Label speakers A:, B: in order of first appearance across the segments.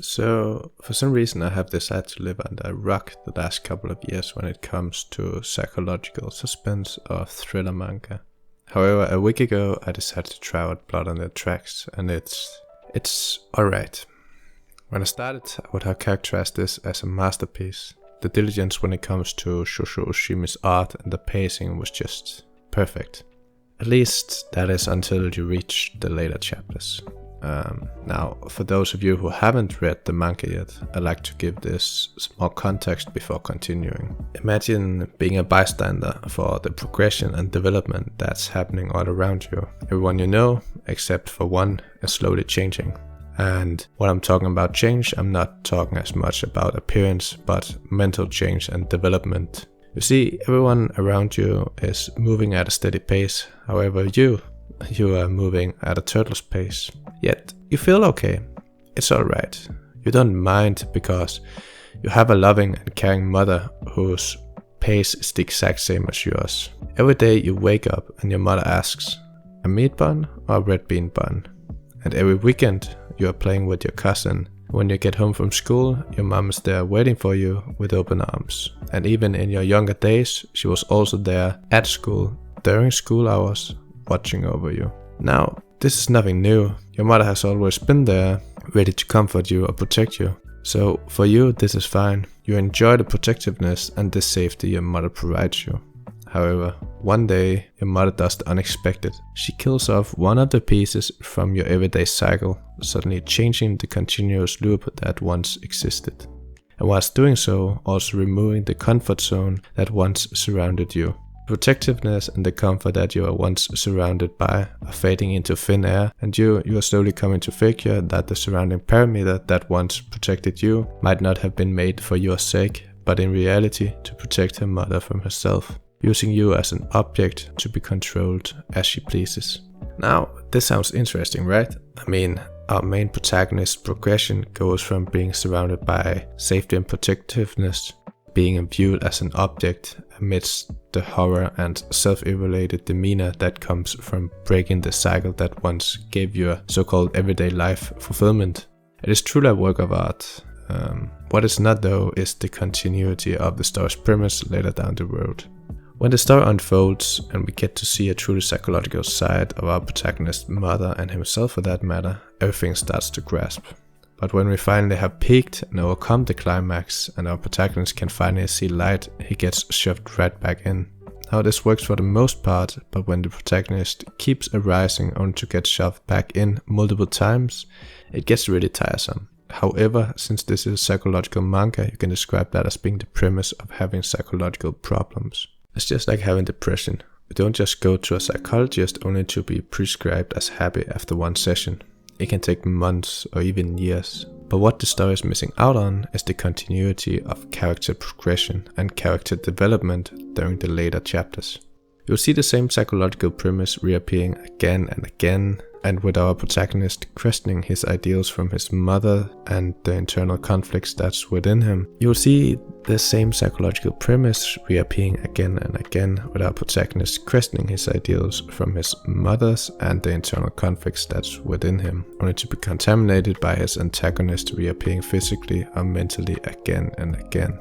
A: So, for some reason I have decided to live under a rock the last couple of years when it comes to psychological suspense or thriller manga. However, a week ago I decided to try out Blood on the Tracks, and it's alright. When I started, I would have characterized this as a masterpiece. The diligence when it comes to Shuzo Oshimi's art and the pacing was just perfect. At least that is until you reach the later chapters. Now, for those of you who haven't read the manga yet, I'd like to give this some more context before continuing. Imagine being a bystander for the progression and development that's happening all around you. Everyone you know, except for one, is slowly changing. And when I'm talking about change, I'm not talking as much about appearance, but mental change and development. You see, everyone around you is moving at a steady pace. However, you are moving at a turtle's pace. Yet, you feel okay. It's alright. You don't mind because you have a loving and caring mother whose pace is the exact same as yours. Every day you wake up and your mother asks, a meat bun or a red bean bun? And every weekend you are playing with your cousin. When you get home from school, your mom is there waiting for you with open arms. And even in your younger days, she was also there at school during school hours, watching over you. Now, this is nothing new. Your mother has always been there, ready to comfort you or protect you. So for you, this is fine. You enjoy the protectiveness and the safety your mother provides you. However, one day, your mother does the unexpected. She kills off one of the pieces from your everyday cycle, suddenly changing the continuous loop that once existed. And whilst doing so, also removing the comfort zone that once surrounded you. Protectiveness and the comfort that you were once surrounded by are fading into thin air, and you are slowly coming to figure that the surrounding perimeter that once protected you might not have been made for your sake, but in reality to protect her mother from herself, using you as an object to be controlled as she pleases. Now, this sounds interesting, right? I mean, our main protagonist's progression goes from being surrounded by safety and protectiveness, being viewed as an object amidst the horror and self-evaluated demeanor that comes from breaking the cycle that once gave you a so-called everyday life fulfillment. It is truly a work of art. What is not though is the continuity of the story's premise later down the road. When the story unfolds and we get to see a truly psychological side of our protagonist's mother and himself for that matter, everything starts to grasp. But when we finally have peaked and overcome the climax and our protagonist can finally see light, he gets shoved right back in. Now this works for the most part, but when the protagonist keeps arising only to get shoved back in multiple times, it gets really tiresome. However, since this is a psychological manga, you can describe that as being the premise of having psychological problems. It's just like having depression. You don't just go to a psychologist only to be prescribed as happy after one session. It can take months or even years. But what the story is missing out on is the continuity of character progression and character development during the later chapters. You'll see the same psychological premise reappearing again and again, and with our protagonist questioning his ideals from his mother and the internal conflicts that's within him. You'll see the same psychological premise reappearing again and again, with our protagonist questioning his ideals from his mother's and the internal conflicts that's within him, only to be contaminated by his antagonist reappearing physically or mentally again and again.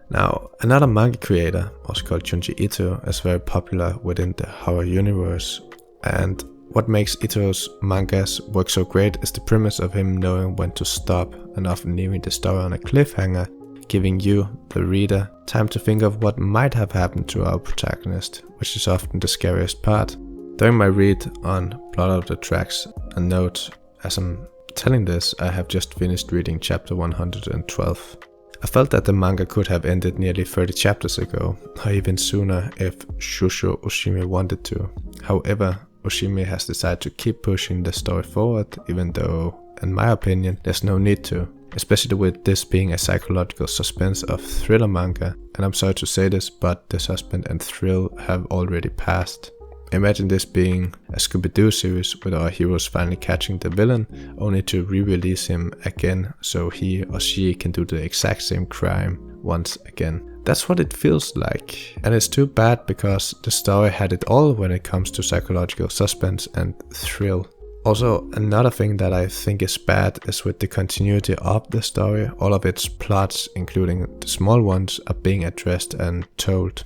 A: Now, another manga creator, also called Junji Ito, is very popular within the horror universe, and what makes Ito's mangas work so great is the premise of him knowing when to stop and often leaving the story on a cliffhanger, giving you, the reader, time to think of what might have happened to our protagonist, which is often the scariest part. During my read on Blood on the Tracks, and note, as I'm telling this, I have just finished reading chapter 112. I felt that the manga could have ended nearly 30 chapters ago, or even sooner if Shuzo Oshimi wanted to. However, Oshimi has decided to keep pushing the story forward, even though, in my opinion, there's no need to. Especially with this being a psychological suspense of thriller manga, and I'm sorry to say this, but the suspense and thrill have already passed. Imagine this being a Scooby-Doo series with our heroes finally catching the villain, only to re-release him again so he or she can do the exact same crime once again. That's what it feels like, and it's too bad because the story had it all when it comes to psychological suspense and thrill. Also, another thing that I think is bad is with the continuity of the story. All of its plots, including the small ones, are being addressed and told.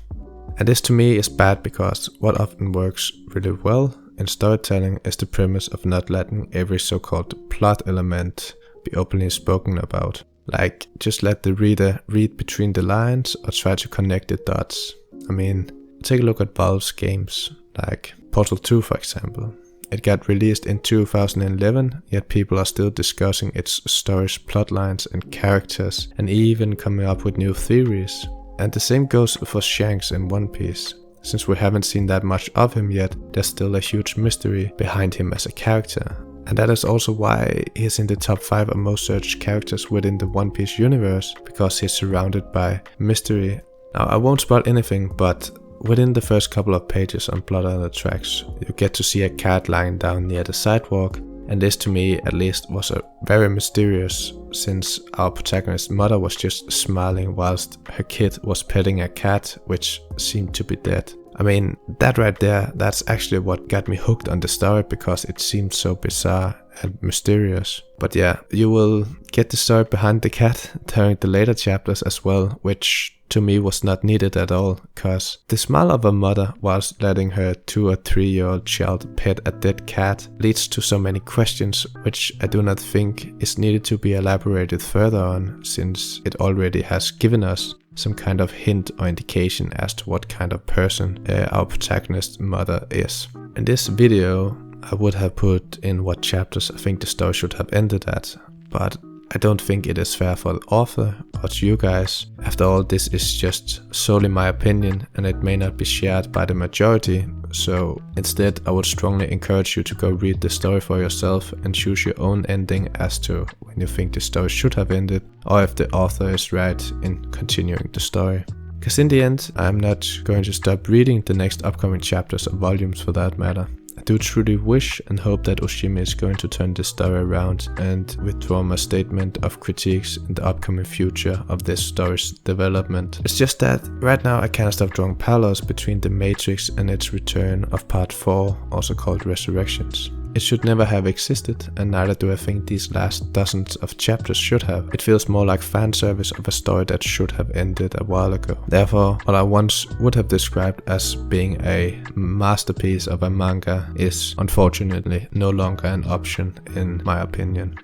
A: And this to me is bad because what often works really well in storytelling is the premise of not letting every so-called plot element be openly spoken about. Like, just let the reader read between the lines or try to connect the dots. I mean, take a look at Valve's games, like Portal 2 for example. It got released in 2011, yet people are still discussing its story's plotlines and characters, and even coming up with new theories. And the same goes for Shanks in One Piece. Since we haven't seen that much of him yet, there's still a huge mystery behind him as a character. And that is also why he's in the top 5 of most searched characters within the One Piece universe, because he's surrounded by mystery. Now, I won't spoil anything, but within the first couple of pages on Blood on the Tracks, you get to see a cat lying down near the sidewalk, and this to me at least was a very mysterious, since our protagonist's mother was just smiling whilst her kid was petting a cat which seemed to be dead. I mean, that right there, that's actually what got me hooked on the story, because it seemed so bizarre and mysterious. But yeah, you will get the story behind the cat during the later chapters as well, which to me was not needed at all, cause the smile of a mother whilst letting her 2 or 3 year old child pet a dead cat leads to so many questions, which I do not think is needed to be elaborated further on, since it already has given us some kind of hint or indication as to what kind of person our protagonist's mother is. In this video, I would have put in what chapters I think the story should have ended at, but I don't think it is fair for the author or to you guys. After all, this is just solely my opinion and it may not be shared by the majority, so instead I would strongly encourage you to go read the story for yourself and choose your own ending as to when you think the story should have ended, or if the author is right in continuing the story. Because in the end, I'm not going to stop reading the next upcoming chapters or volumes for that matter. I do truly wish and hope that Oshimi is going to turn this story around and withdraw my statement of critiques in the upcoming future of this story's development. It's just that right now I can't stop drawing parallels between The Matrix and its return of part 4, also called Resurrections. It should never have existed, and neither do I think these last dozens of chapters should have. It feels more like fan service of a story that should have ended a while ago. Therefore, what I once would have described as being a masterpiece of a manga is unfortunately no longer an option in my opinion.